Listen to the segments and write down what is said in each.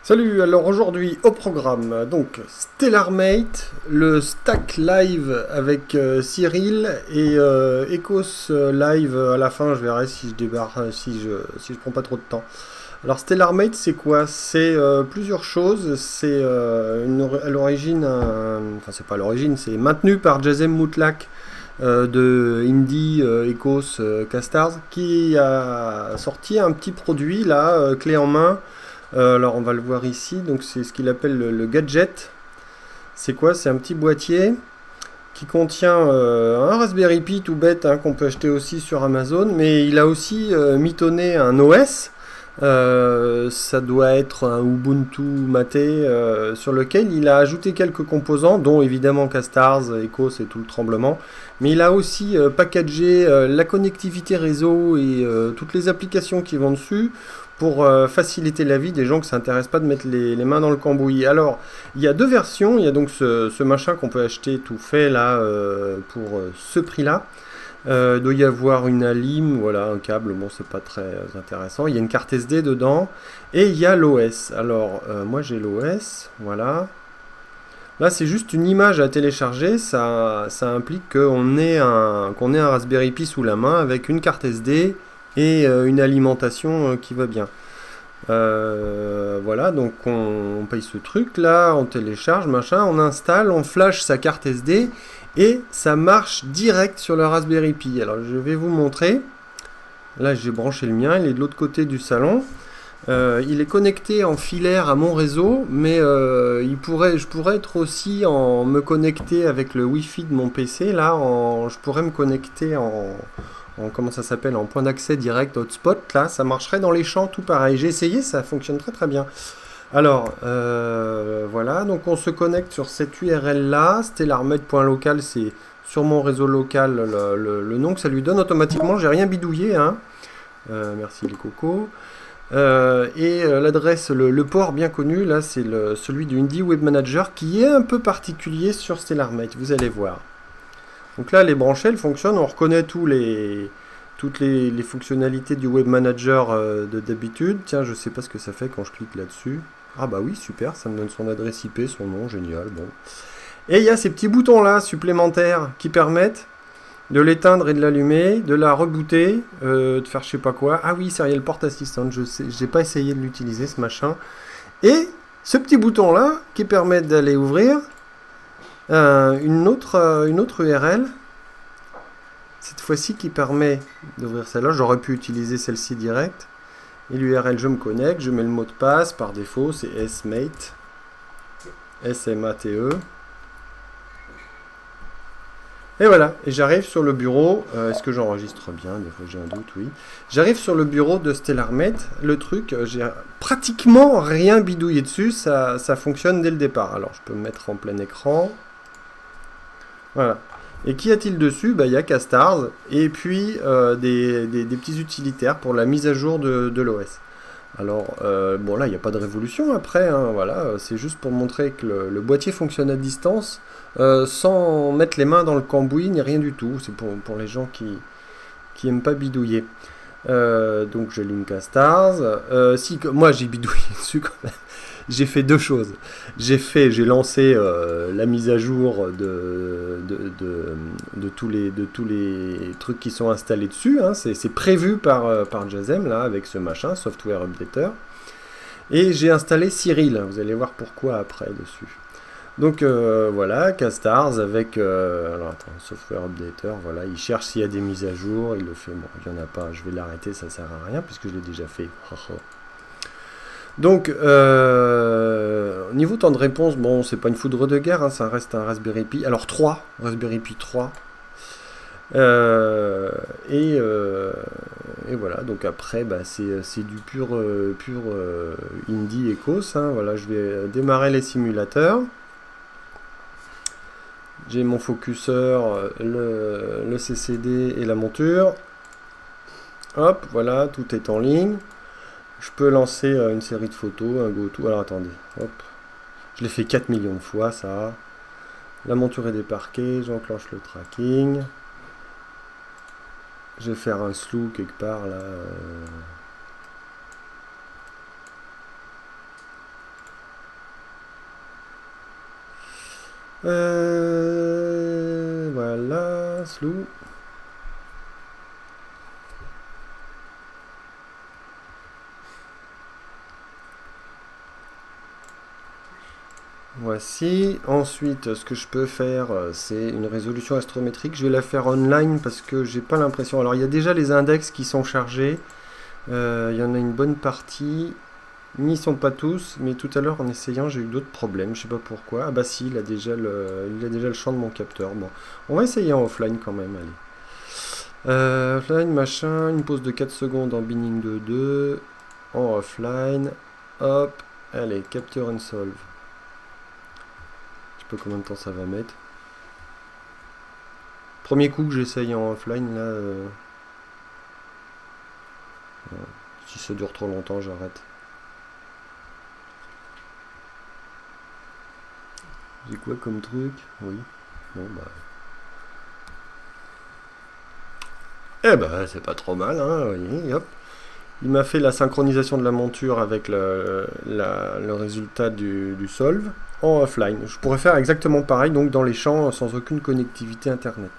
Salut, alors aujourd'hui au programme, donc StellarMate, le Stack Live avec Cyril et Ecos Live à la fin, je verrai si je débarre, si je prends pas trop de temps. Alors StellarMate c'est quoi? C'est plusieurs choses, c'est à l'origine, enfin c'est pas à l'origine, c'est maintenu par Jazem Moutlak de Indie, Ecos, Castars, qui a sorti un petit produit là, clé en main. Alors on va le voir ici, donc c'est ce qu'il appelle le gadget. C'est quoi? C'est un petit boîtier qui contient un Raspberry Pi tout bête hein, qu'on peut acheter aussi sur Amazon, mais il a aussi mitonné un OS. Ça doit être un Ubuntu Mate sur lequel il a ajouté quelques composants, dont évidemment Castars, Ecos et tout le tremblement. Mais il a aussi packagé la connectivité réseau et toutes les applications qui vont dessus pour faciliter la vie des gens qui ne s'intéressent pas de mettre les mains dans le cambouis. Alors, il y a deux versions. Il y a donc ce machin qu'on peut acheter tout fait là pour ce prix-là. Il doit y avoir une alim, voilà, un câble, bon, c'est pas très intéressant. Il y a une carte SD dedans et il y a l'OS. Alors, moi j'ai l'OS, voilà. Là, c'est juste une image à télécharger. Ça implique qu'on ait un Raspberry Pi sous la main avec une carte SD et une alimentation qui va bien. Voilà, donc on paye ce truc là, on télécharge, machin, on installe, on flash sa carte SD et ça marche direct sur le Raspberry Pi. Alors je vais vous montrer. Là j'ai branché le mien, il est de l'autre côté du salon. Il est connecté en filaire à mon réseau, mais je pourrais être aussi en me connecter avec le Wi-Fi de mon PC. Là, je pourrais me connecter comment ça s'appelle, en point d'accès direct hotspot. Là, ça marcherait dans les champs, tout pareil. J'ai essayé, ça fonctionne très très bien. Alors, voilà, donc on se connecte sur cette URL là, stellarmed.local, c'est sur mon réseau local le nom que ça lui donne automatiquement. J'ai rien bidouillé, hein. Merci les cocos. L'adresse, le port bien connu, là, c'est celui du Indie Web Manager qui est un peu particulier sur StellarMate, vous allez voir. Donc là, les branchées, elles fonctionnent, on reconnaît toutes les fonctionnalités du Web Manager d'habitude. Tiens, je sais pas ce que ça fait quand je clique là-dessus. Ah bah oui, super, ça me donne son adresse IP, son nom, génial, bon. Et il y a ces petits boutons-là supplémentaires qui permettent de l'éteindre et de l'allumer, de la rebooter, de faire je sais pas quoi. Ah oui, Serial Port Assistant, j'ai pas essayé de l'utiliser ce machin. Et ce petit bouton-là qui permet d'aller ouvrir une autre URL, cette fois-ci qui permet d'ouvrir celle-là. J'aurais pu utiliser celle-ci direct. Et l'URL, je me connecte, je mets le mot de passe, par défaut, c'est smate, S-M-A-T-E. Et voilà, et j'arrive sur le bureau, est-ce que j'enregistre bien? Des fois j'ai un doute, oui. J'arrive sur le bureau de StellarMate, le truc, j'ai pratiquement rien bidouillé dessus, ça fonctionne dès le départ. Alors je peux me mettre en plein écran. Voilà. Et qu'y a-t-il dessus? Bah, y a Castars et puis des petits utilitaires pour la mise à jour de l'OS. Alors, bon là, il n'y a pas de révolution après, hein, voilà, c'est juste pour montrer que le boîtier fonctionne à distance sans mettre les mains dans le cambouis ni rien du tout. C'est pour les gens qui aiment pas bidouiller. Donc j'allume Castars. Moi j'ai bidouillé dessus quand même. J'ai fait deux choses. J'ai lancé la mise à jour de tous les trucs qui sont installés dessus. Hein. C'est prévu par Jazem, là, avec ce machin, Software Updater. Et j'ai installé Cyril. Vous allez voir pourquoi après dessus. Donc voilà, Castars avec alors attends, Software Updater, voilà, il cherche s'il y a des mises à jour, il le fait, bon, il n'y en a pas, je vais l'arrêter, ça sert à rien puisque je l'ai déjà fait. Donc, niveau temps de réponse, bon, c'est pas une foudre de guerre, hein, ça reste un Raspberry Pi. Alors 3, Raspberry Pi 3. Et voilà, donc après, bah, c'est du pur Indie Ecos. Hein, voilà, je vais démarrer les simulateurs. J'ai mon focuseur, le CCD et la monture. Hop, voilà, tout est en ligne. Je peux lancer une série de photos, un GoTo. Alors attendez, hop. Je l'ai fait 4 millions de fois, ça. La monture est déparquée, j'enclenche le tracking. Je vais faire un slew quelque part, là. Voilà, slou. Voici. Ensuite, ce que je peux faire, c'est une résolution astrométrique. Je vais la faire online parce que j'ai pas l'impression. Alors, il y a déjà les index qui sont chargés. Il y en a une bonne partie. Mais ils sont pas tous. Mais tout à l'heure, en essayant, j'ai eu d'autres problèmes. Je sais pas pourquoi. Ah bah si, il a déjà le champ de mon capteur. Bon, on va essayer en offline quand même. Allez. Offline, machin. Une pause de 4 secondes en binning de 2. En offline. Hop. Allez, capture and solve. Je sais pas combien de temps ça va mettre. Premier coup que j'essaye en offline, là. Si ça dure trop longtemps, j'arrête. J'ai quoi comme truc? Oui. Bon, bah. Eh bah, c'est pas trop mal, hein. Oui, hop. Il m'a fait la synchronisation de la monture avec le résultat du solve en offline. Je pourrais faire exactement pareil, donc dans les champs sans aucune connectivité internet.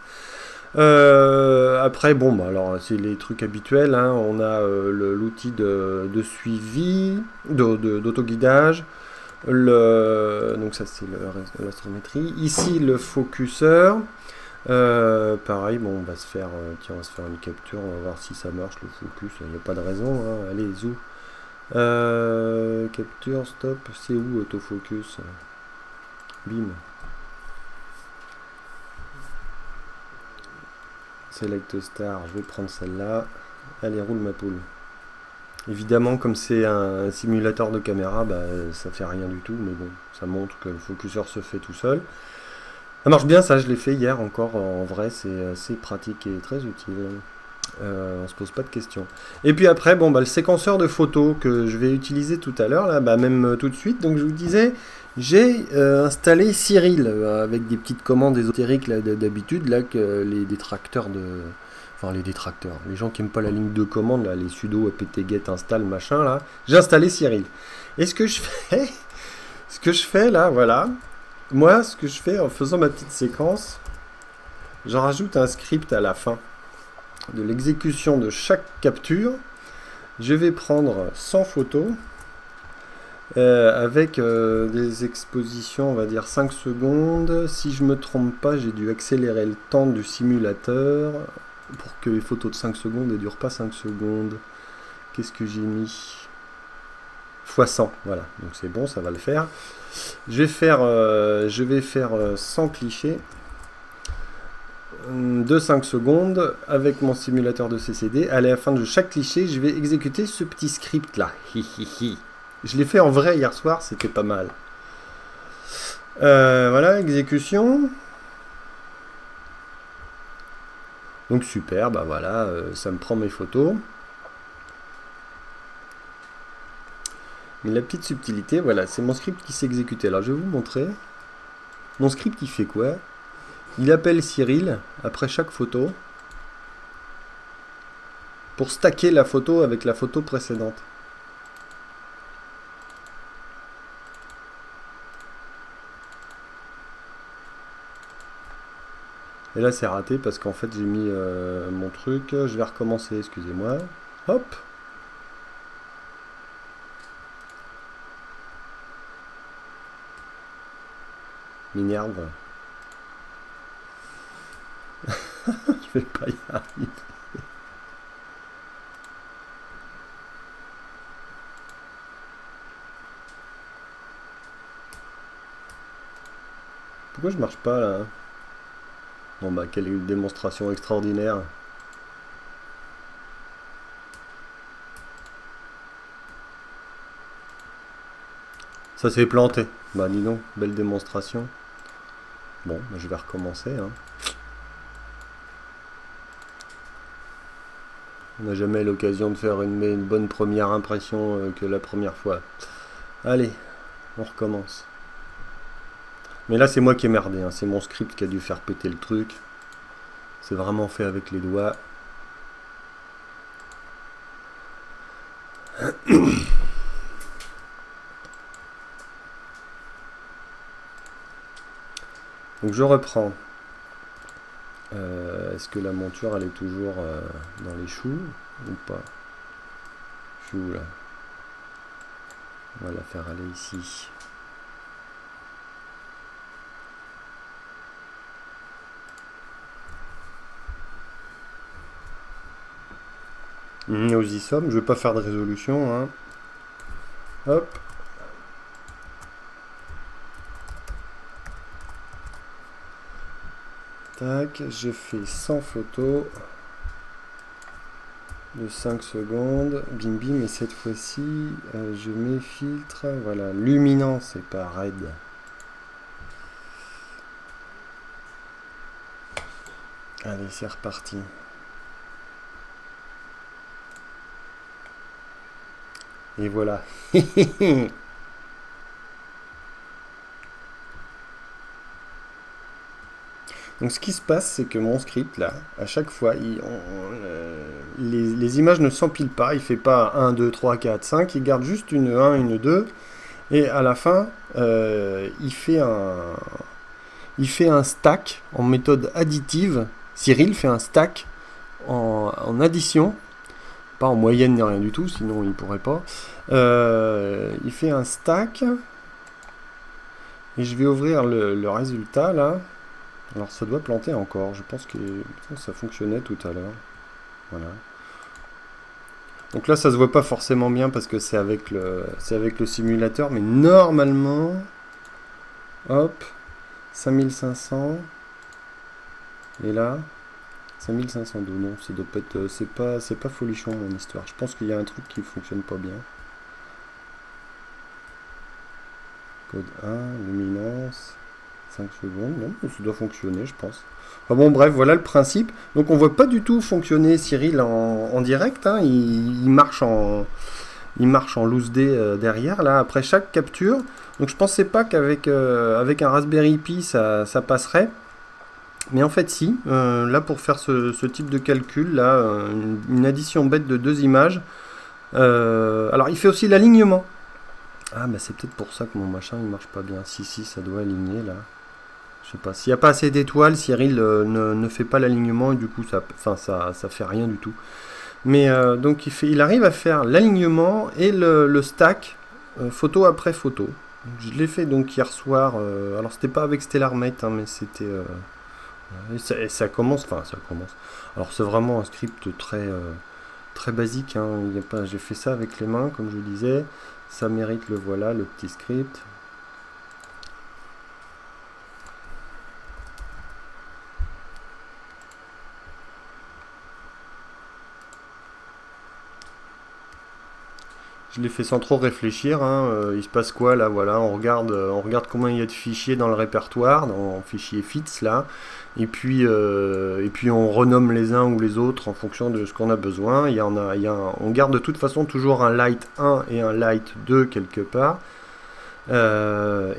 Après, bon, bah, alors c'est les trucs habituels. Hein. On a l'outil de suivi, d'autoguidage. Donc ça c'est l'astrométrie. Ici le focuseur. Pareil, bon, on va se faire, tiens, on va se faire une capture, on va voir si ça marche le focus. Il n'y a pas de raison. Hein. Allez, zoom. Capture, stop. C'est où autofocus? Bim. Select star, je vais prendre celle-là. Allez, roule ma poule. Évidemment, comme c'est un simulateur de caméra, bah, ça fait rien du tout, mais bon, ça montre que le focuseur se fait tout seul. Ça marche bien, ça, je l'ai fait hier encore. En vrai, c'est assez pratique et très utile. On se pose pas de questions. Et puis après, bon, bah, le séquenceur de photos que je vais utiliser tout à l'heure, là, bah, même tout de suite. Donc, je vous disais, j'ai installé Cyril avec des petites commandes ésotériques là, d'habitude, là, que les détracteurs de. Enfin, les détracteurs, les gens qui n'aiment pas la ligne de commande, là, les sudo, apt-get, install, machin, là. J'ai installé Cyril. Et ce que je fais, là, voilà. Moi, ce que je fais en faisant ma petite séquence, j'en rajoute un script à la fin de l'exécution de chaque capture. Je vais prendre 100 photos avec des expositions, on va dire 5 secondes. Si je me trompe pas, j'ai dû accélérer le temps du simulateur pour que les photos de 5 secondes ne durent pas 5 secondes. Qu'est-ce que j'ai mis? X 100, voilà. Donc c'est bon, ça va le faire. Je vais faire 100 clichés de 5 secondes avec mon simulateur de CCD. À la fin de chaque cliché, je vais exécuter ce petit script là. Je l'ai fait en vrai hier soir, c'était pas mal. Voilà, exécution. Donc super, bah voilà, ça me prend mes photos. Mais la petite subtilité, voilà, c'est mon script qui s'est exécuté. Alors je vais vous montrer. Mon script, il fait quoi? Il appelle Cyril après chaque photo pour stacker la photo avec la photo précédente. Et là c'est raté parce qu'en fait j'ai mis mon truc. Je vais recommencer, excusez-moi. Hop. Minerve. Je vais pas y arriver. Pourquoi je marche pas là? Bon bah quelle démonstration extraordinaire. Ça s'est planté. Bah dis donc, belle démonstration. Bon, bah, je vais recommencer. Hein. On n'a jamais l'occasion de faire une bonne première impression que la première fois. Allez, on recommence. Mais là, c'est moi qui ai merdé. Hein. C'est mon script qui a dû faire péter le truc. C'est vraiment fait avec les doigts. Donc je reprends. Est-ce que la monture elle est toujours dans les choux ou pas? Je suis où là? On va la faire aller ici. Nous y sommes, je vais pas faire de résolution, hein. Hop. Tac, je fais 100 photos de 5 secondes, bim bim, et cette fois-ci, je mets filtre, voilà, luminance et pas raide. Allez, c'est reparti. Et voilà. Donc ce qui se passe, c'est que mon script, là, à chaque fois, les images ne s'empilent pas. Il fait pas 1, 2, 3, 4, 5. Il garde juste une 1, une 2. Et à la fin, il fait un stack en méthode additive. Cyril fait un stack en addition. Pas en moyenne ni rien du tout, sinon il pourrait pas. Il fait un stack. Et je vais ouvrir le résultat, là. Alors ça doit planter encore, je pense que ça fonctionnait tout à l'heure. Voilà. Donc là ça se voit pas forcément bien parce que c'est avec le simulateur, mais normalement, hop, 5500, et là, 5502, non, ça doit pas être, c'est pas folichon mon histoire. Je pense qu'il y a un truc qui fonctionne pas bien. Code 1, luminance. 5 secondes, non, ça doit fonctionner, je pense. Enfin bon, bref, voilà le principe. Donc on voit pas du tout fonctionner Cyril en direct, hein. Il marche en loose day derrière, là, après chaque capture. Donc je pensais pas qu'avec avec un Raspberry Pi, ça passerait. Mais en fait, si. Là, pour faire ce type de calcul, là, une addition bête de 2 images. Alors, il fait aussi l'alignement. Ah, bah c'est peut-être pour ça que mon machin, il marche pas bien. Si, ça doit aligner, là. Je sais pas, s'il n'y a pas assez d'étoiles, Cyril ne fait pas l'alignement et du coup ça fait rien du tout. Mais donc il arrive à faire l'alignement et le stack photo après photo. Je l'ai fait donc hier soir. Alors c'était pas avec StellarMate, hein, mais c'était et ça commence. Alors c'est vraiment un script très basique. Hein, j'ai fait ça avec les mains comme je vous disais. Ça mérite le voilà le petit script. Je l'ai fait sans trop réfléchir, hein. Il se passe quoi là, voilà, on regarde combien il y a de fichiers dans le répertoire, dans fichier FITS là, et puis on renomme les uns ou les autres en fonction de ce qu'on a besoin. On garde de toute façon toujours un light 1 et un light 2 quelque part, et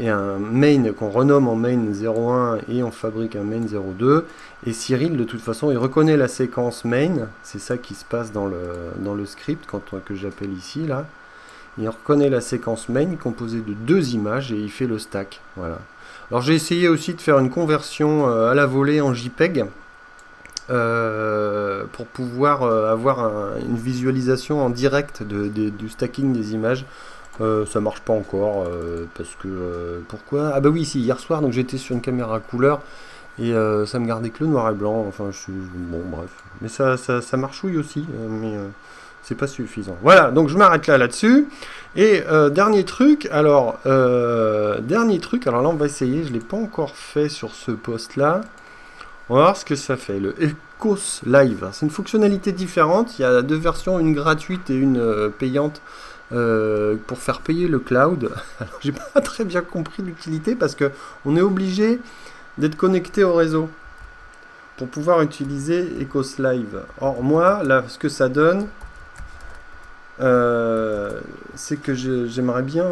un main qu'on renomme en main 01 et on fabrique un main 02. Et Cyril, de toute façon, il reconnaît la séquence main, c'est ça qui se passe dans le script que j'appelle ici là. Il reconnaît la séquence main composée de 2 images et il fait le stack. Voilà. Alors j'ai essayé aussi de faire une conversion à la volée en JPEG pour pouvoir avoir une visualisation en direct du stacking des images. Ça marche pas encore parce que pourquoi? Ah bah oui, si, hier soir donc j'étais sur une caméra couleur et ça me gardait que le noir et blanc. Enfin bon bref, mais ça marchouille aussi, mais c'est pas suffisant. Voilà, donc je m'arrête là-dessus. Et dernier truc, alors là on va essayer, je l'ai pas encore fait sur ce post-là. On va voir ce que ça fait, le Ecos Live. C'est une fonctionnalité différente, il y a 2 versions, une gratuite et une payante pour faire payer le cloud. Alors j'ai pas très bien compris l'utilité parce que on est obligé d'être connecté au réseau pour pouvoir utiliser Ecos Live. Or moi, là, ce que ça donne, c'est que j'aimerais bien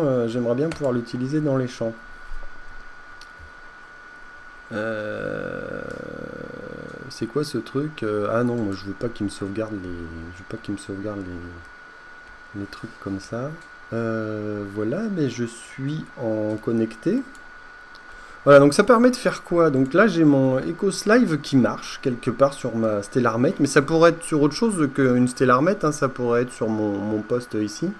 pouvoir l'utiliser dans les champs. C'est quoi ce truc? Ah non, moi, je veux pas qu'il me sauvegarde les trucs comme ça. Voilà, mais je suis en connecté. Voilà, donc ça permet de faire quoi? Donc là, j'ai mon Ecos Live qui marche quelque part sur ma StellarMate, mais ça pourrait être sur autre chose qu'une StellarMate, hein, ça pourrait être sur mon poste ici.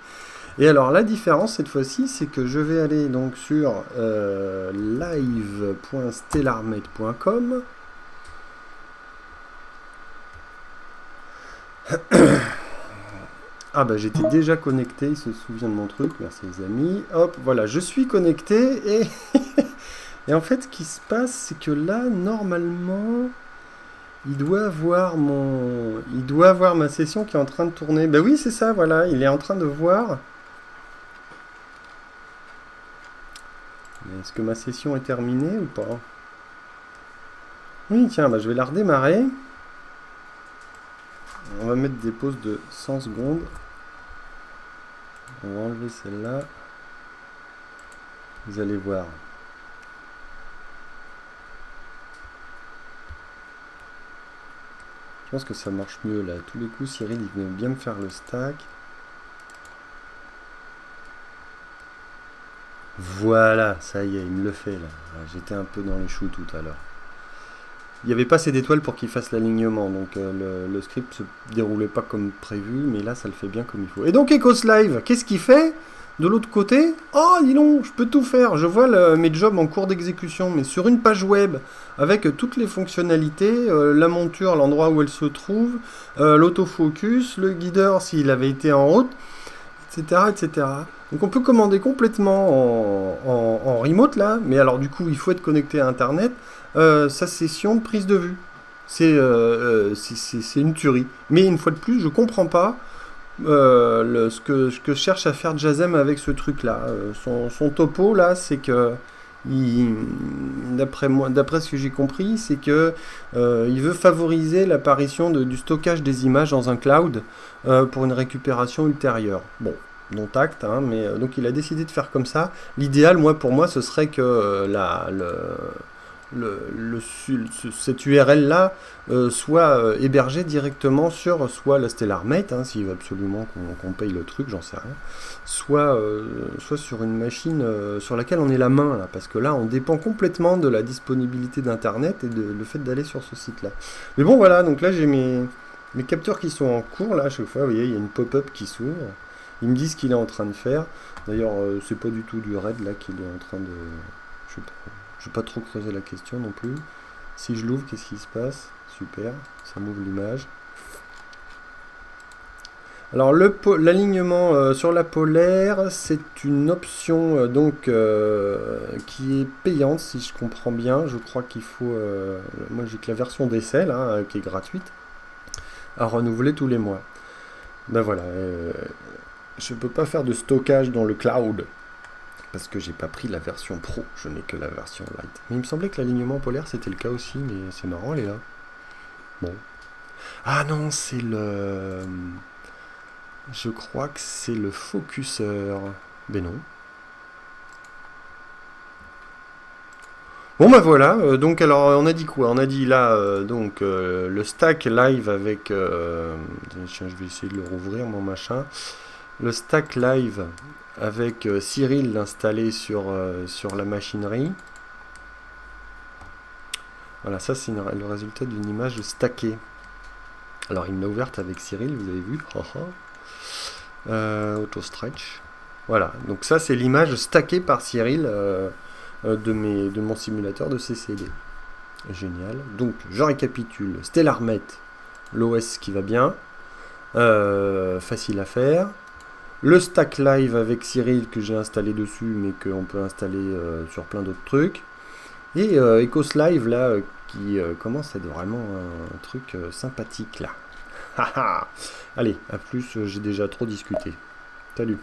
Et alors la différence cette fois-ci, c'est que je vais aller donc sur live.stellarmate.com. Ah bah j'étais déjà connecté, il se souvient de mon truc, merci les amis. Hop, voilà, je suis connecté et... et en fait ce qui se passe, c'est que là, normalement, il doit avoir ma session qui est en train de tourner. Bah oui, c'est ça, voilà, il est en train de voir. Est-ce que ma session est terminée ou pas? Oui, tiens, bah je vais la redémarrer. On va mettre des pauses de 100 secondes. On va enlever celle-là. Vous allez voir. Je pense que ça marche mieux là. Tous les coups, Cyril, il vient bien me faire le stack. Voilà, ça y est, il me le fait là. J'étais un peu dans les choux tout à l'heure. Il n'y avait pas assez d'étoiles pour qu'il fasse l'alignement, donc le script se déroulait pas comme prévu, mais là ça le fait bien comme il faut. Et donc Ecos Live, qu'est-ce qu'il fait de l'autre côté? Oh, dis donc, je peux tout faire. Je vois mes jobs en cours d'exécution, mais sur une page web, avec toutes les fonctionnalités, la monture, l'endroit où elle se trouve, l'autofocus, le guideur s'il avait été en route, etc., etc. Donc on peut commander complètement en remote là, mais alors du coup il faut être connecté à internet, sa session de prise de vue. C'est une tuerie. Mais une fois de plus, je comprends pas ce que cherche à faire Jazem avec ce truc là. Son topo là, c'est que d'après ce que j'ai compris, c'est que il veut favoriser l'apparition du stockage des images dans un cloud pour une récupération ultérieure. Bon, non tact, hein, mais donc il a décidé de faire comme ça. L'idéal, pour moi, ce serait que cette URL là soit hébergée directement sur soit la StellarMate, hein, s'il veut absolument qu'on paye le truc, j'en sais rien, soit sur une machine sur laquelle on est la main là, parce que là on dépend complètement de la disponibilité d'internet et le fait d'aller sur ce site là. Mais bon voilà, donc là j'ai mes capteurs qui sont en cours là, à chaque fois vous voyez il y a une pop-up qui s'ouvre, ils me disent ce qu'il est en train de faire. D'ailleurs c'est pas du tout du RAID là qu'il est en train de... je vais pas trop creuser la question non plus. Si je l'ouvre, qu'est-ce qui se passe? Super, ça m'ouvre l'image. Alors l'alignement sur la polaire, c'est une option qui est payante si je comprends bien. Je crois qu'il faut... moi j'ai que la version d'essai là, qui est gratuite, à renouveler tous les mois. Ben voilà, je peux pas faire de stockage dans le cloud. Parce que j'ai pas pris la version pro, je n'ai que la version light. Mais il me semblait que l'alignement polaire c'était le cas aussi, mais c'est marrant, elle est là. Bon. Ah non, c'est le... Je crois que c'est le focuseur. Ben non. Bon bah voilà, donc alors on a dit quoi? On a dit là, le stack live avec... tiens, je vais essayer de le rouvrir mon machin. Le stack live avec Cyril installé sur la machinerie. Voilà, ça c'est le résultat d'une image stackée. Alors il me l'a ouverte avec Cyril, vous avez vu. Auto stretch. Voilà, donc ça c'est l'image stackée par Cyril de mon simulateur de CCD. Génial. Donc je récapitule. StellarMate, l'OS qui va bien. Facile à faire. Le stack live avec Cyril que j'ai installé dessus, mais qu'on peut installer sur plein d'autres trucs. Et Ecos Live là, qui commence à être vraiment un truc sympathique là. Allez, à plus, j'ai déjà trop discuté. Salut.